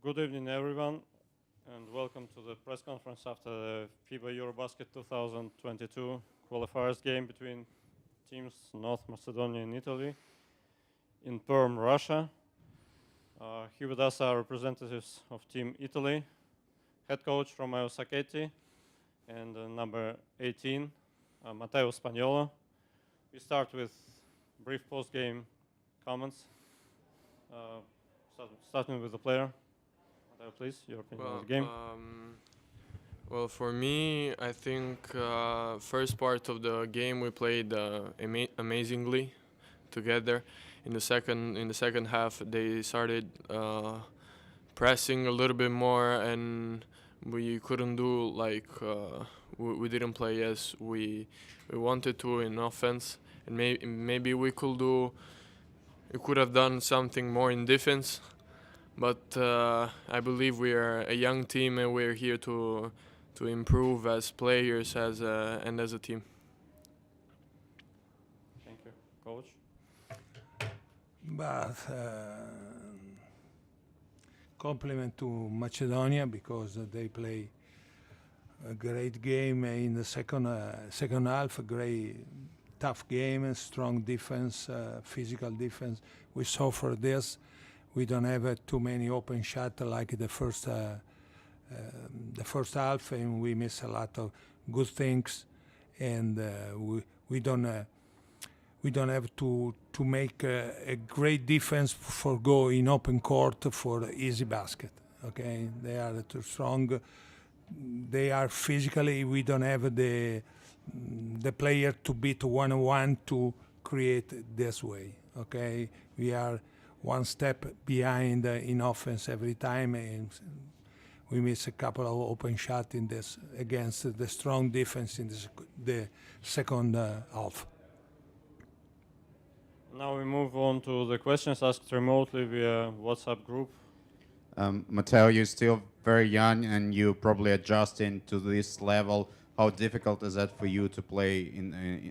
Good evening, everyone, and welcome to the press conference after the FIBA EuroBasket 2022 qualifiers game between teams North Macedonia and Italy in Perm, Russia. Here with us are representatives of Team Italy, head coach Romeo Sacchetti, and number 18, Matteo Spagnolo. We start with brief post-game comments, starting with the player. Matteo, please, your opinion on the game. Well, for me, I think first part of the game we played amazingly together. In the second half, they started pressing a little bit more, and we couldn't do we didn't play as we wanted to in offense, and maybe we could have done something more in defense. But I believe we are a young team, and we're here to improve as players and as a team. Thank you, coach. But compliment to Macedonia because they play a great game in the second half. A great tough game, strong defense, physical defense. We suffer this. We don't have too many open shots like the first half, and we miss a lot of good things. And we don't have to make a great defense for go in open court for easy basket. Okay, they are too strong. They are physically. We don't have the player to beat 1-on-1 to create this way. Okay, we are one step behind in offense every time, and we miss a couple of open shots in this against the strong defense in the second half. Now we move on to the questions asked remotely via WhatsApp group. Matteo, you're still very young and you probably adjusting to this level. How difficult is that for you to play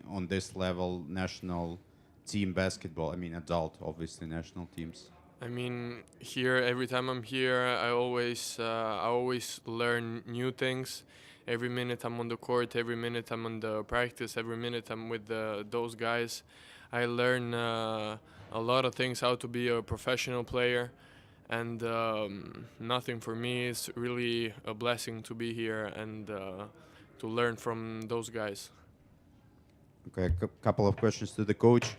on this level, national team basketball? I mean, adult, obviously, national teams. I mean, here every time I'm here, I always learn new things. Every minute I'm on the court, every minute I'm on the practice, every minute I'm with those guys. I learn a lot of things, how to be a professional player, and nothing for me is really a blessing to be here and to learn from those guys. Okay, a couple of questions to the coach.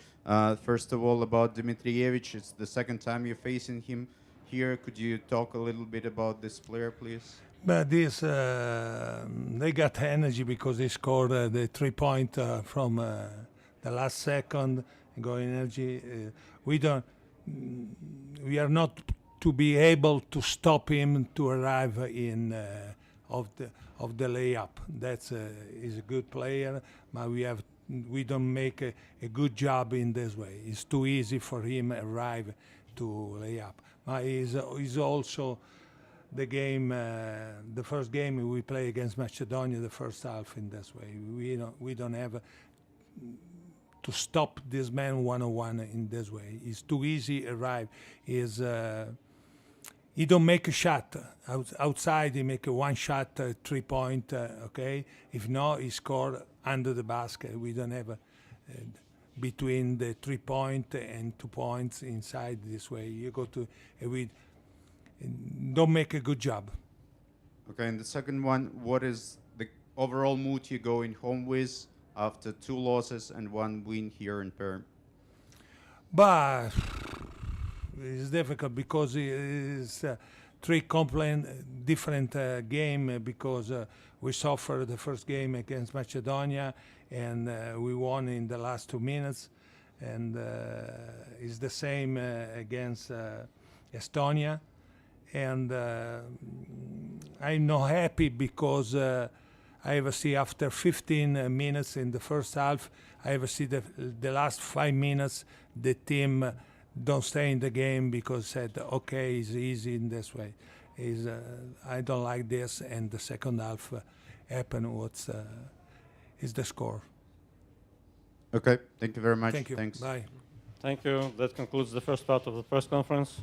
First of all, about Dmitrievich, it's the second time you're facing him here. Could you talk a little bit about this player, please? But this, they got energy because they scored the 3-point from the last second. Got energy. We are not to be able to stop him to arrive in of the layup. That's he's a good player, but we don't make a good job in this way. It's too easy for him arrive to lay up. But he's also the game, the first game we play against Macedonia, the first half in this way. We don't have to stop this man 1-on-1 in this way. It's too easy arrive. He don't make a shot outside. He make a one shot, 3-point. Okay, if not, he score under the basket. We don't have between the 3-point and 2 points inside this way. You go to we don't make a good job. Okay, and the second one, what is the overall mood you're going home with after 2 losses and 1 win here in Perm? But it's difficult because it's 3 different game because we suffered the first game against Macedonia and we won in the last 2 minutes, and it's the same against Estonia, and I'm not happy because I ever see after 15 minutes in the first half, I ever see the last 5 minutes the team don't stay in the game because said, okay, it's easy in this way. I don't like this, and the second half happened what's is the score. Okay, thank you very much. Thank you. Thanks. Bye. Thank you. That concludes the first part of the press conference.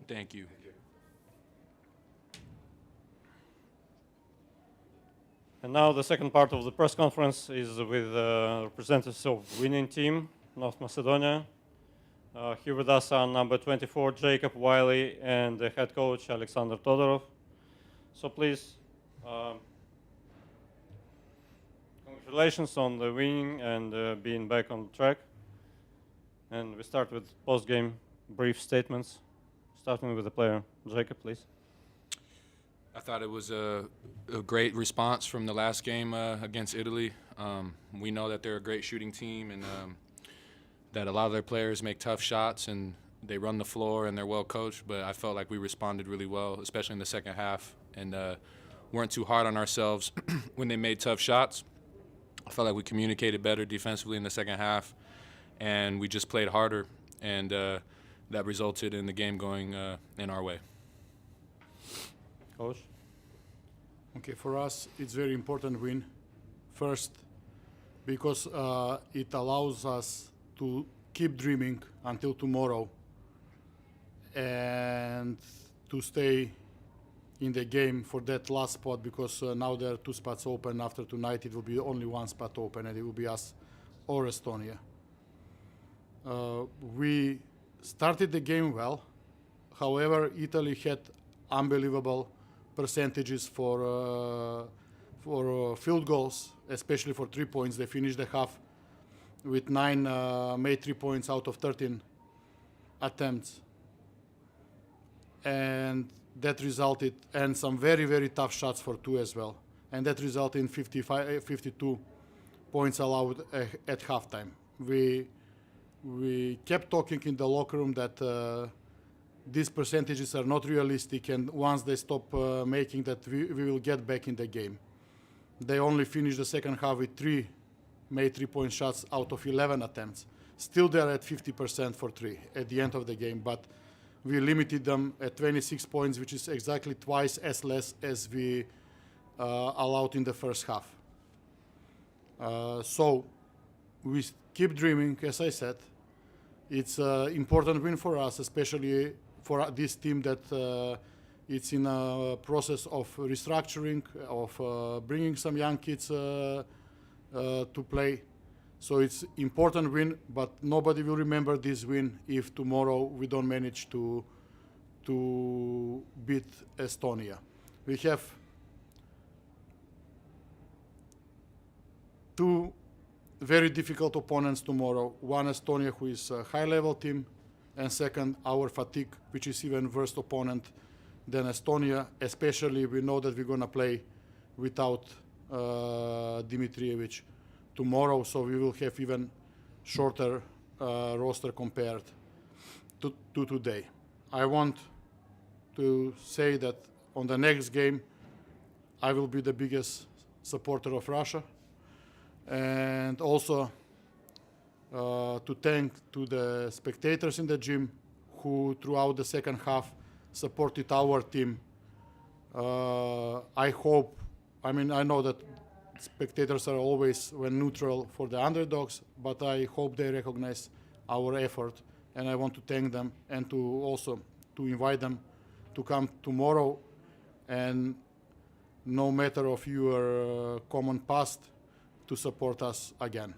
Thank you. And now the second part of the press conference is with representatives of winning team, North Macedonia. Here with us are number 24, Jacob Wiley, and the head coach, Alexander Todorov. So please, congratulations on the winning and being back on track. And we start with post-game brief statements, starting with the player. Jacob, please. I thought it was a great response from the last game against Italy. We know that they're a great shooting team and that a lot of their players make tough shots and they run the floor and they're well coached, but I felt like we responded really well, especially in the second half, and weren't too hard on ourselves when they made tough shots. I felt like we communicated better defensively in the second half, and we just played harder, and that resulted in the game going in our way. Coach? Okay, for us, it's very important win. First, because it allows us to keep dreaming until tomorrow and to stay in the game for that last spot, because now there are 2 spots open. After tonight, it will be only 1 spot open, and it will be us or Estonia. We started the game well. However, Italy had unbelievable percentages for field goals, especially for 3 points. They finished the half with 9 made 3 points out of 13 attempts. And that resulted, and some very, very tough shots for 2 as well. And that resulted in 52 points allowed at halftime. We kept talking in the locker room that these percentages are not realistic, and once they stop making that, we will get back in the game. They only finished the second half with 3 made 3-point shots out of 11 attempts. Still they're at 50% for 3 at the end of the game, but we limited them at 26 points, which is exactly twice as less as we allowed in the first half. So we keep dreaming, as I said. It's an important win for us, especially for this team that it's in a process of restructuring, of bringing some young kids to play. So it's important win, but nobody will remember this win if tomorrow we don't manage to beat Estonia. We have 2 very difficult opponents tomorrow. One, Estonia, who is a high-level team, and second, our fatigue, which is even worse opponent than Estonia. Especially, we know that we're going to play without Dimitrijevic tomorrow, so we will have even shorter roster compared to today. I want to say that on the next game, I will be the biggest supporter of Russia, and also to thank to the spectators in the gym who throughout the second half supported our team. I know that spectators are always neutral for the underdogs, but I hope they recognize our effort, and I want to thank them and to also to invite them to come tomorrow, and no matter of your common past, to support us again.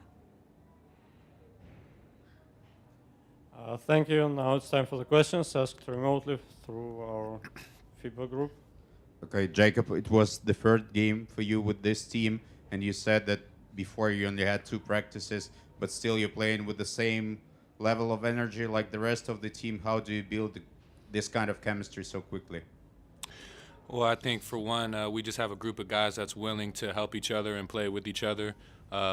Thank you. Now it's time for the questions asked remotely through our FIBA group. Okay, Jacob, it was the third game for you with this team, and you said that before you only had 2 practices, but still you're playing with the same level of energy like the rest of the team. How do you build this kind of chemistry so quickly? Well, I think for one, we just have a group of guys that's willing to help each other and play with each other.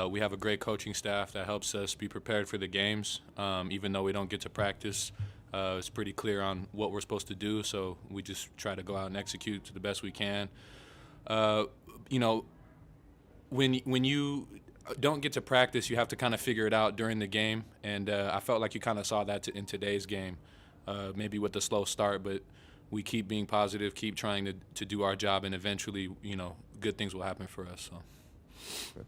We have a great coaching staff that helps us be prepared for the games. Even though we don't get to practice, it's pretty clear on what we're supposed to do, so we just try to go out and execute to the best we can. When you don't get to practice, you have to kind of figure it out during the game, and I felt like you kind of saw that in today's game, maybe with the slow start, but we keep being positive, keep trying to do our job, and eventually, good things will happen for us. So.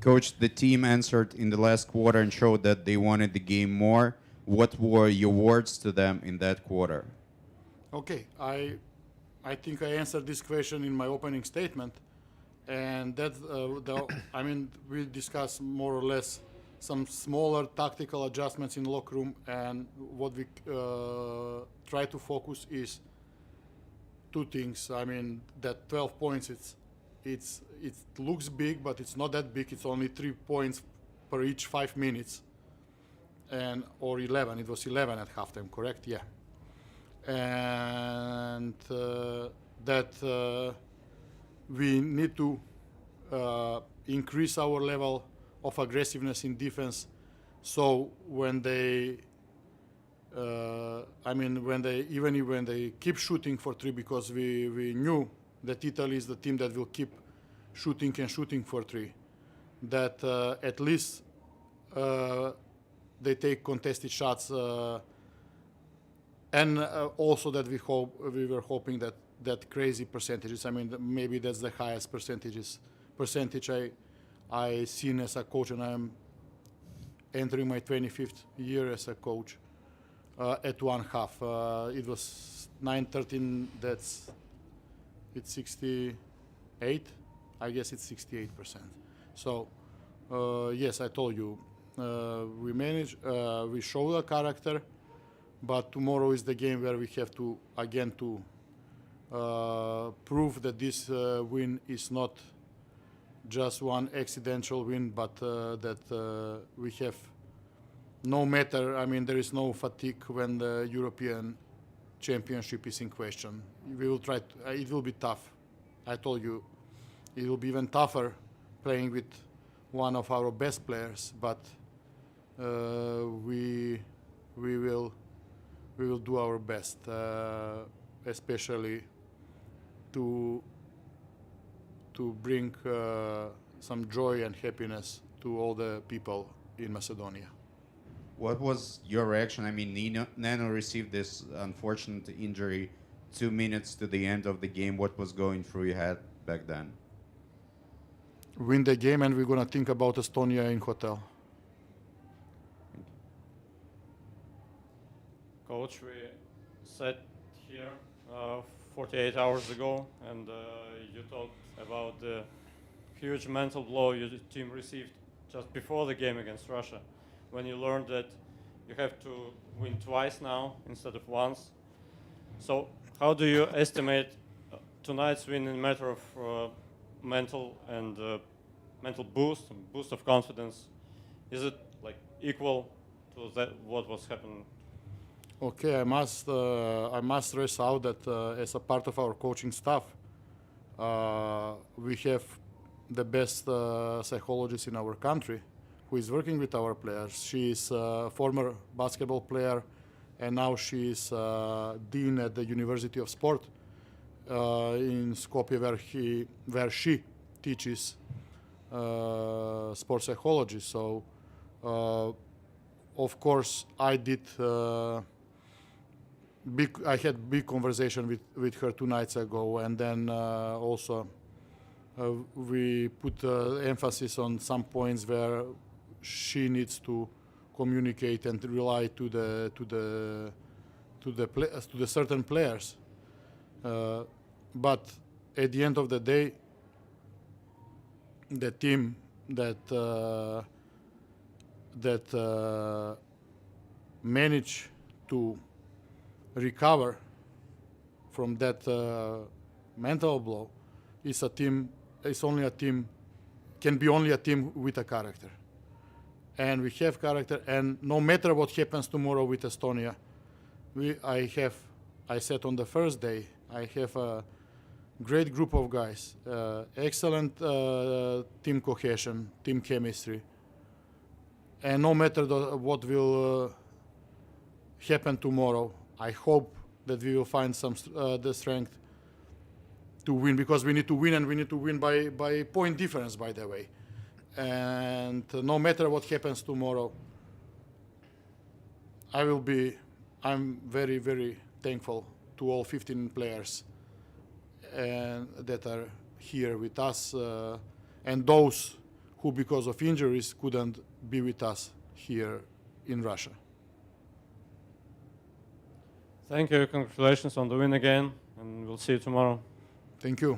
Coach, the team answered in the last quarter and showed that they wanted the game more. What were your words to them in that quarter? Okay, I think I answered this question in my opening statement, and that I mean we discussed more or less some smaller tactical adjustments in the locker room, and what we try to focus is two things. I mean that 12 points, it looks big, but it's not that big. It's only 3 points per each 5 minutes, and or 11. It was 11 at halftime, correct? Yeah. And that we need to increase our level of aggressiveness in defense. So when they, when they keep shooting for three, because we knew that Italy is the team that will keep shooting and shooting for three, that at least they take contested shots. And also that we were hoping that crazy percentages. I mean, maybe that's the highest percentage I seen as a coach, and I'm entering my 25th year as a coach at one half. It was 9-13. It's 68. I guess it's 68%. So yes, I told you we manage. We show the character. But tomorrow is the game where we have to again to prove that this win is not just one accidental win, but that we have no matter. I mean, there is no fatigue when the European Championship is in question. We will try. It will be tough. I told you, it will be even tougher playing with one of our best players. But we will do our best, especially to bring some joy and happiness to all the people in Macedonia. What was your reaction? I mean, Nano received this unfortunate injury 2 minutes to the end of the game. What was going through your head back then? Win the game, and we're gonna think about Estonia in hotel. Coach, we sat here 48 hours ago, and you talked about the huge mental blow your team received just before the game against Russia, when you learned that you have to win twice now instead of once. So how do you estimate tonight's win in a matter of mental boost of confidence? Is it like equal to that what was happening? Okay, I must stress out that as a part of our coaching staff, we have the best psychologist in our country who is working with our players. She is a former basketball player, and now she is dean at the University of Sport in Skopje, where she teaches sports psychology. So, of course, I had big conversation with her 2 nights ago, and then also we put emphasis on some points where she needs to communicate and rely to the certain players. But at the end of the day, the team that managed to recover from that mental blow is a team. It's only a team. Can be only a team with a character, and we have character. And no matter what happens tomorrow with Estonia, I said on the first day, I have a great group of guys, excellent team cohesion, team chemistry, and no matter what will happen tomorrow, I hope that we will find the strength to win, because we need to win, and we need to win by point difference, by the way. And no matter what happens tomorrow, I'm very, very thankful to all 15 players and that are here with us, and those who, because of injuries, couldn't be with us here in Russia. Thank you. Congratulations on the win again, and we'll see you tomorrow. Thank you.